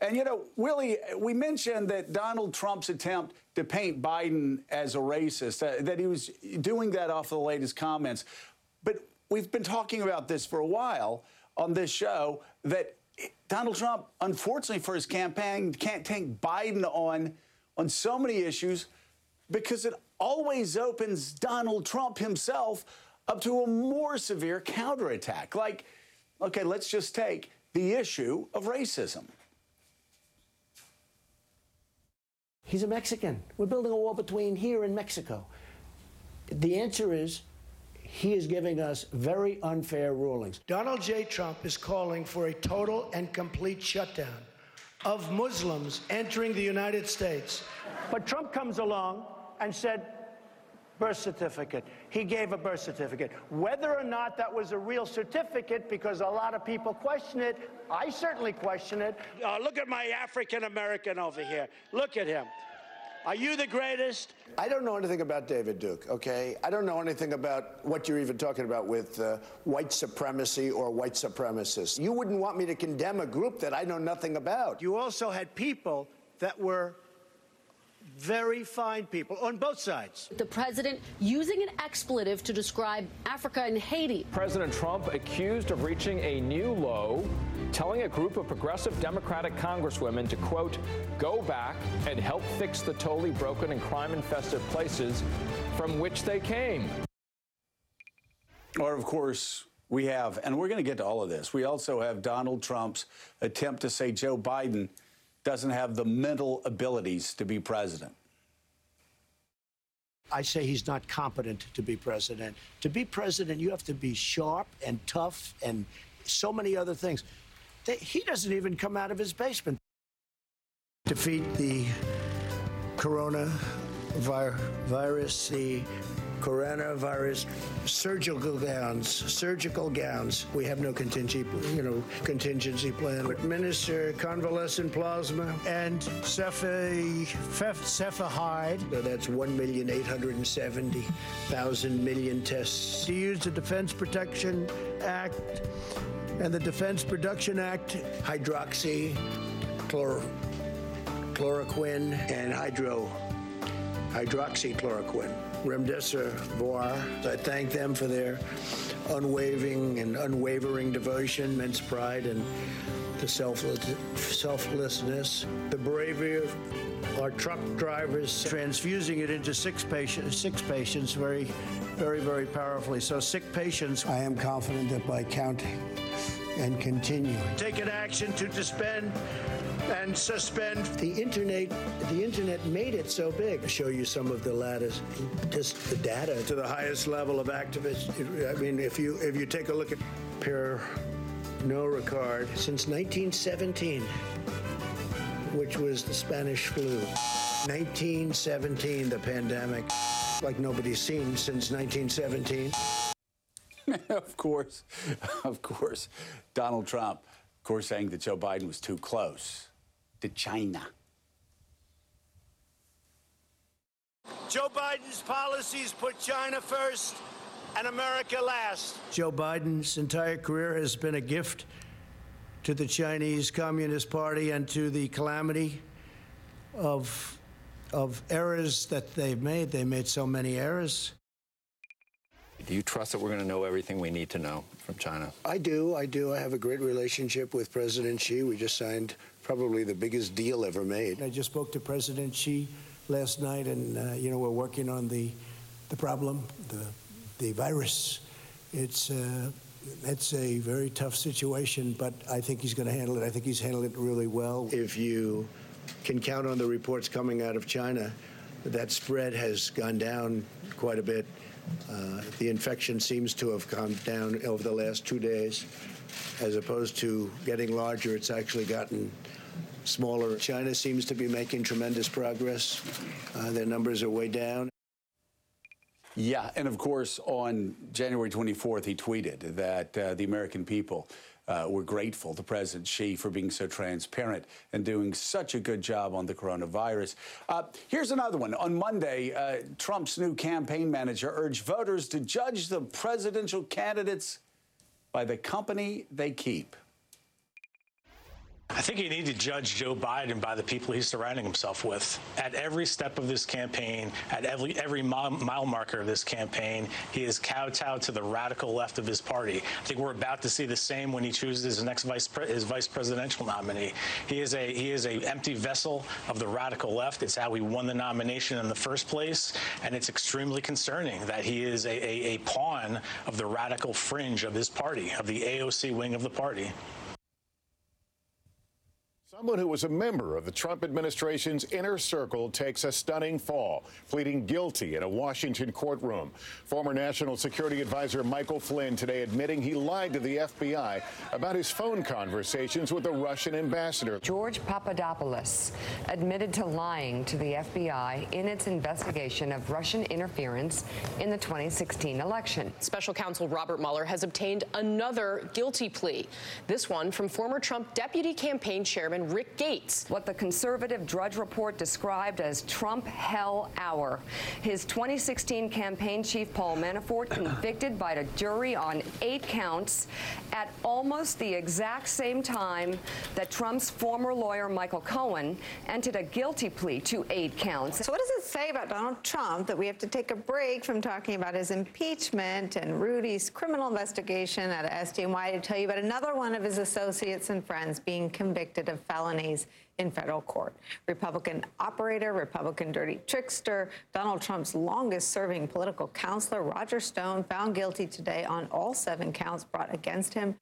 And, you know, Willie, we mentioned that Donald Trump's attempt to paint Biden as a racist, that he was doing that off the latest comments. But we've been talking about this for a while on this show, that Donald Trump, unfortunately for his campaign, can't take Biden on so many issues because it always opens Donald Trump himself up to a more severe counterattack. Like, okay, let's just take the issue of racism. He's a Mexican. We're building a wall between here and Mexico. The answer is he is giving us very unfair rulings. Donald J. Trump is calling for a total and complete shutdown of Muslims entering the United States. But Trump comes along and said, birth certificate. He gave a birth certificate. Whether or not that was a real certificate, because a lot of people question it, I certainly question it. Look at my African American over here. Look at him. Are you the greatest? I don't know anything about David Duke, okay? I don't know anything about what you're even talking about with white supremacy or white supremacists. You wouldn't want me to condemn a group that I know nothing about. You also had people that were very fine people on both sides. The president using an expletive to describe Africa and Haiti. President Trump accused of reaching a new low, telling a group of progressive Democratic congresswomen to, quote, go back and help fix the totally broken and crime-infested places from which they came. Or, of course, we have, and we're going to get to all of this, we also have Donald Trump's attempt to say Joe Biden doesn't have the mental abilities to be president. I say he's not competent to be president. To be president, you have to be sharp and tough and so many other things. He doesn't even come out of his basement. Defeat the coronavirus, the coronavirus, surgical gowns. We have no contingency plan. Administer convalescent plasma and cefahide. So that's 1,870,000 tests. To use the Defense Production Act and the Defense Production Act, hydroxychloroquine and hydroxychloroquine. Remdesivir. I thank them for their unwavering devotion, immense pride, and the selflessness. The bravery of our truck drivers transfusing it into six patients very, very, very powerfully. So sick patients. I am confident that by counting and continuing, taking action to suspend and suspend. The internet made it so big. I'll show you some of the latest, just the data to the highest level of activists. I mean, if you take a look at Pierre Ricard, since 1917, which was the Spanish flu. 1917, the pandemic, like nobody's seen since 1917. Of course, Donald Trump, of course, saying that Joe Biden was too close to China. Joe Biden's policies put China first and America last. Joe Biden's entire career has been a gift to the Chinese Communist Party and to the calamity of errors that they've made. They made so many errors. Do you trust that we're going to know everything we need to know from China? I do. I have a great relationship with President Xi. We just signed probably the biggest deal ever made. I just spoke to President Xi last night, and we're working on the problem, the virus. It's a very tough situation, but I think he's going to handle it. I think he's handled it really well. If you can count on the reports coming out of China, that spread has gone down quite a bit. The infection seems to have gone down over the last 2 days. As opposed to getting larger, it's actually gotten smaller. China seems to be making tremendous progress. Their numbers are way down. Yeah, and of course, on January 24th, he tweeted that the American people were grateful to President Xi for being so transparent and doing such a good job on the coronavirus. Here's another one. On Monday, Trump's new campaign manager urged voters to judge the presidential candidates by the company they keep. I think you need to judge Joe Biden by the people he's surrounding himself with. At every step of this campaign, at every mile marker of this campaign, he is kowtowed to the radical left of his party. I think we're about to see the same when he chooses his next vice presidential nominee. He is a empty vessel of the radical left. It's how he won the nomination in the first place, and it's extremely concerning that he is a pawn of the radical fringe of his party, of the AOC wing of the party. Someone who was a member of the Trump administration's inner circle takes a stunning fall, pleading guilty in a Washington courtroom. Former National Security Advisor Michael Flynn today admitting he lied to the FBI about his phone conversations with the Russian ambassador. George Papadopoulos admitted to lying to the FBI in its investigation of Russian interference in the 2016 election. Special counsel Robert Mueller has obtained another guilty plea, this one from former Trump deputy campaign chairman Rick Gates. What the conservative Drudge Report described as Trump Hell Hour. His 2016 campaign chief, Paul Manafort, convicted by a jury on 8 counts at almost the exact same time that Trump's former lawyer, Michael Cohen, entered a guilty plea to 8 counts. So what does it say about Donald Trump that we have to take a break from talking about his impeachment and Rudy's criminal investigation at SDNY to tell you about another one of his associates and friends being convicted of felonies in federal court? Republican operator, Republican dirty trickster, Donald Trump's longest-serving political counselor, Roger Stone, found guilty today on all 7 counts brought against him.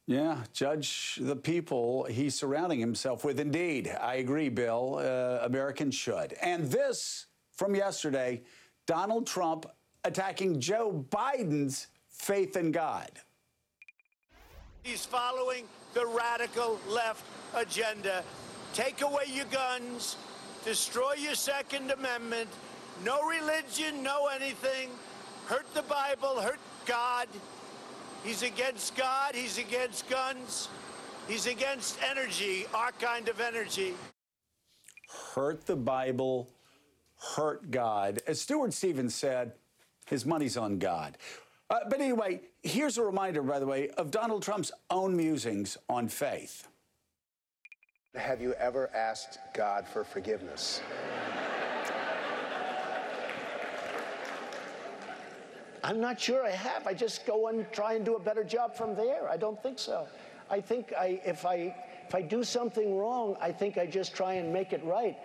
Yeah, judge the people he's surrounding himself with. Indeed, I agree, Bill. Americans should. And this from yesterday, Donald Trump attacking Joe Biden's faith in God. He's following the radical left agenda. Take away your guns, destroy your Second Amendment, no religion, no anything, hurt the Bible, hurt God. He's against God, he's against guns, he's against energy, our kind of energy. Hurt the Bible, hurt God. As Stuart Stevens said, his money's on God. But anyway, here's a reminder, by the way, of Donald Trump's own musings on faith. Have you ever asked God for forgiveness? I'm not sure I have. I just go and try and do a better job from there. I don't think so. I think if I do something wrong, I think I just try and make it right.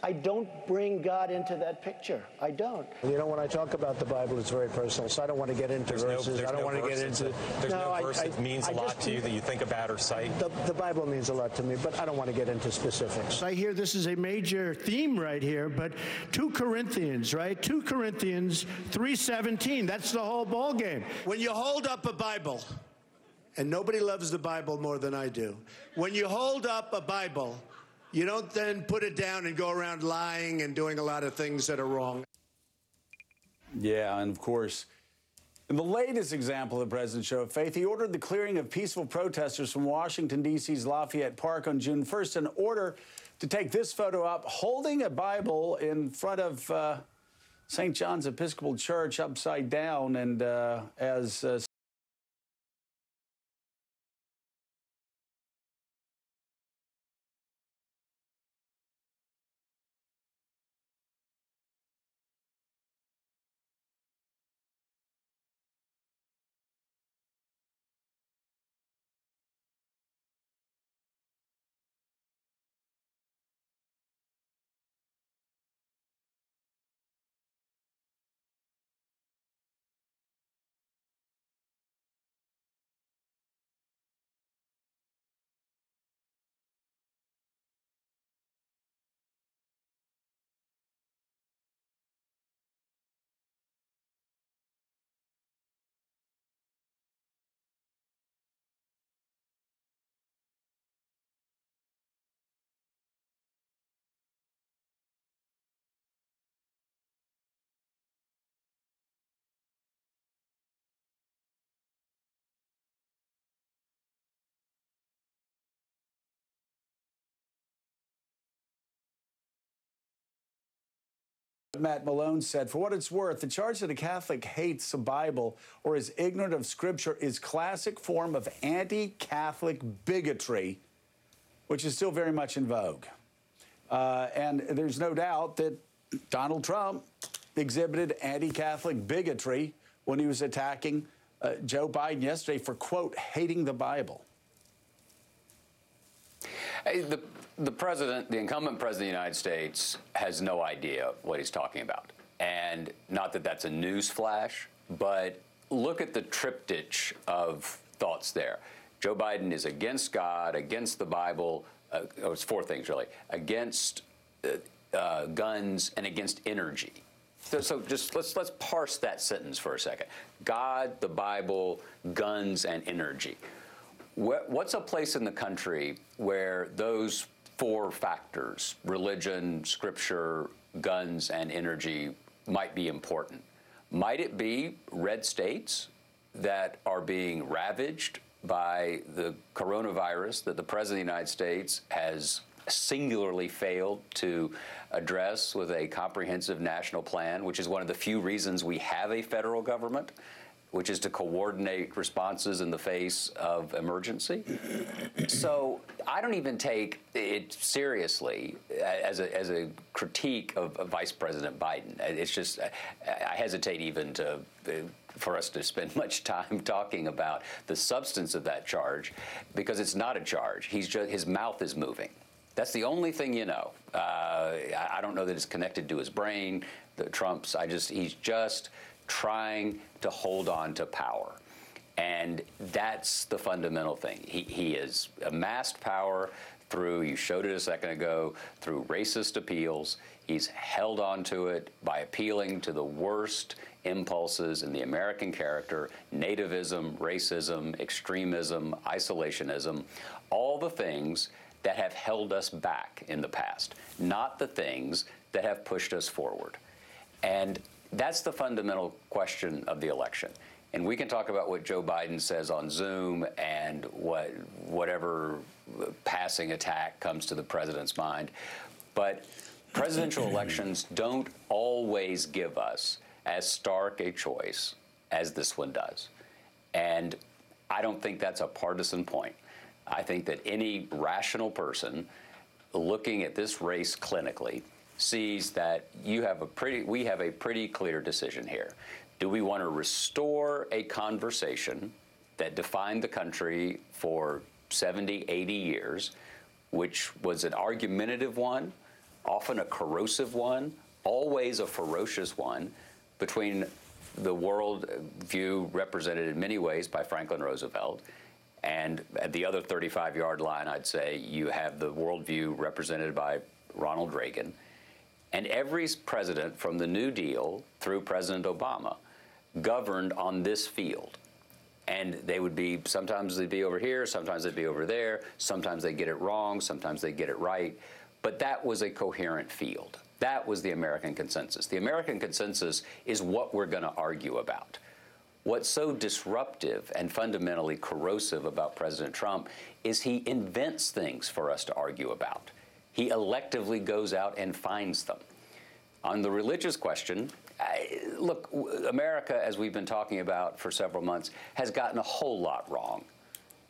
I don't bring God into that picture. I don't. You know, when I talk about the Bible, it's very personal, so I don't want to get into verses. I don't want to get into... There's no verse that means a lot to you that you think about or cite? The Bible means a lot to me, but I don't want to get into specifics. I hear this is a major theme right here, but 2 Corinthians, right? 2 Corinthians 3:17, that's the whole ball game. When you hold up a Bible, and nobody loves the Bible more than I do, when you hold up a Bible, you don't then put it down and go around lying and doing a lot of things that are wrong. Yeah, and of course, in the latest example of the president's show of faith, he ordered the clearing of peaceful protesters from Washington, D.C.'s Lafayette Park on June 1st in order to take this photo up, holding a Bible in front of St. John's Episcopal Church upside down, and as Matt Malone said, for what it's worth, the charge that a Catholic hates the Bible or is ignorant of Scripture is classic form of anti-Catholic bigotry which is still very much in vogue. And there's no doubt that Donald Trump exhibited anti-Catholic bigotry when he was attacking Joe Biden yesterday for, quote, hating the Bible. Hey, the president, the incumbent president of the United States, has no idea what he's talking about. And not that that's a news flash, but look at the triptych of thoughts there. Joe Biden is against God, against the Bible. It's four things, really. Against guns and against energy. So just let's parse that sentence for a second. God, the Bible, guns, and energy. What's a place in the country where those four factors, religion, scripture, guns, and energy, might be important? Might it be red states that are being ravaged by the coronavirus that the President of the United States has singularly failed to address with a comprehensive national plan, which is one of the few reasons we have a federal government, which is to coordinate responses in the face of emergency? So I don't even take it seriously as a critique of Vice President Biden. It's just, I hesitate even for us to spend much time talking about the substance of that charge, because it's not a charge. His mouth is moving. That's the only thing you know. I don't know that it's connected to his brain, he's just trying to hold on to power. And that's the fundamental thing. He has amassed power through, you showed it a second ago, through racist appeals. He's held on to it by appealing to the worst impulses in the American character: nativism, racism, extremism, isolationism, all the things that have held us back in the past, not the things that have pushed us forward. And that's the fundamental question of the election. And we can talk about what Joe Biden says on Zoom and whatever passing attack comes to the president's mind. But presidential elections don't always give us as stark a choice as this one does. And I don't think that's a partisan point. I think that any rational person looking at this race clinically sees that we have a pretty clear decision here. Do we want to restore a conversation that defined the country for 70, 80 years, which was an argumentative one, often a corrosive one, always a ferocious one, between the world view represented in many ways by Franklin Roosevelt, and at the other 35-yard line, I'd say, you have the worldview represented by Ronald Reagan. And every president from the New Deal through President Obama governed on this field. And they would be, sometimes they'd be over here, sometimes they'd be over there, sometimes they get it wrong, sometimes they get it right. But that was a coherent field. That was the American consensus. The American consensus is what we're going to argue about. What's so disruptive and fundamentally corrosive about President Trump is he invents things for us to argue about. He electively goes out and finds them. On the religious question, look, America, as we've been talking about for several months, has gotten a whole lot wrong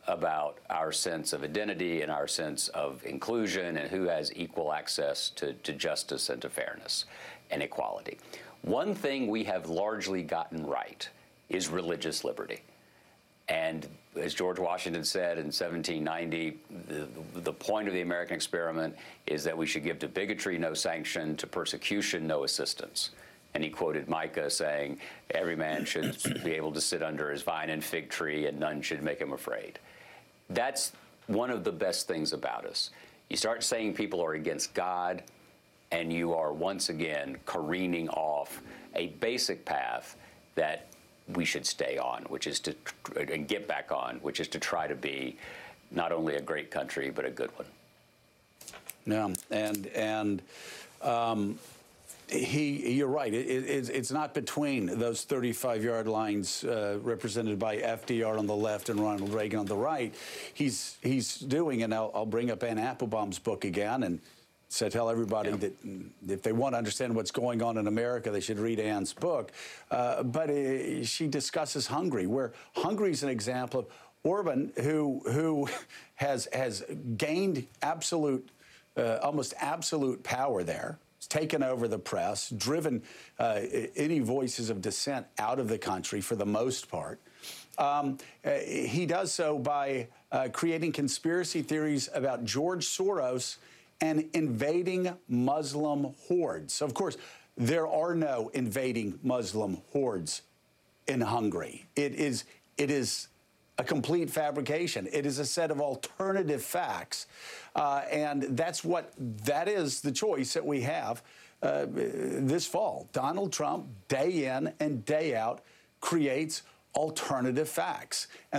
about our sense of identity and our sense of inclusion and who has equal access to justice and to fairness and equality. One thing we have largely gotten right is religious liberty. And as George Washington said in 1790, the point of the American experiment is that we should give to bigotry no sanction, to persecution no assistance. And he quoted Micah saying, every man should be able to sit under his vine and fig tree, and none should make him afraid. That's one of the best things about us. You start saying people are against God, and you are once again careening off a basic path that we should stay on, which is to, and get back on, which is to try to be not only a great country, but a good one. Yeah, and you're right. It's not between those 35-yard lines represented by FDR on the left and Ronald Reagan on the right. He's doing, and I'll bring up Anne Applebaum's book again, and so tell everybody that if they want to understand what's going on in America, they should read Anne's book. But she discusses Hungary, where Hungary is an example of Orban, who has gained almost absolute power there. He's taken over the press, driven any voices of dissent out of the country for the most part. He does so by creating conspiracy theories about George Soros and invading Muslim hordes. Of course, there are no invading Muslim hordes in Hungary. It is a complete fabrication. It is a set of alternative facts, and that is the choice that we have this fall. Donald Trump, day in and day out, creates alternative facts.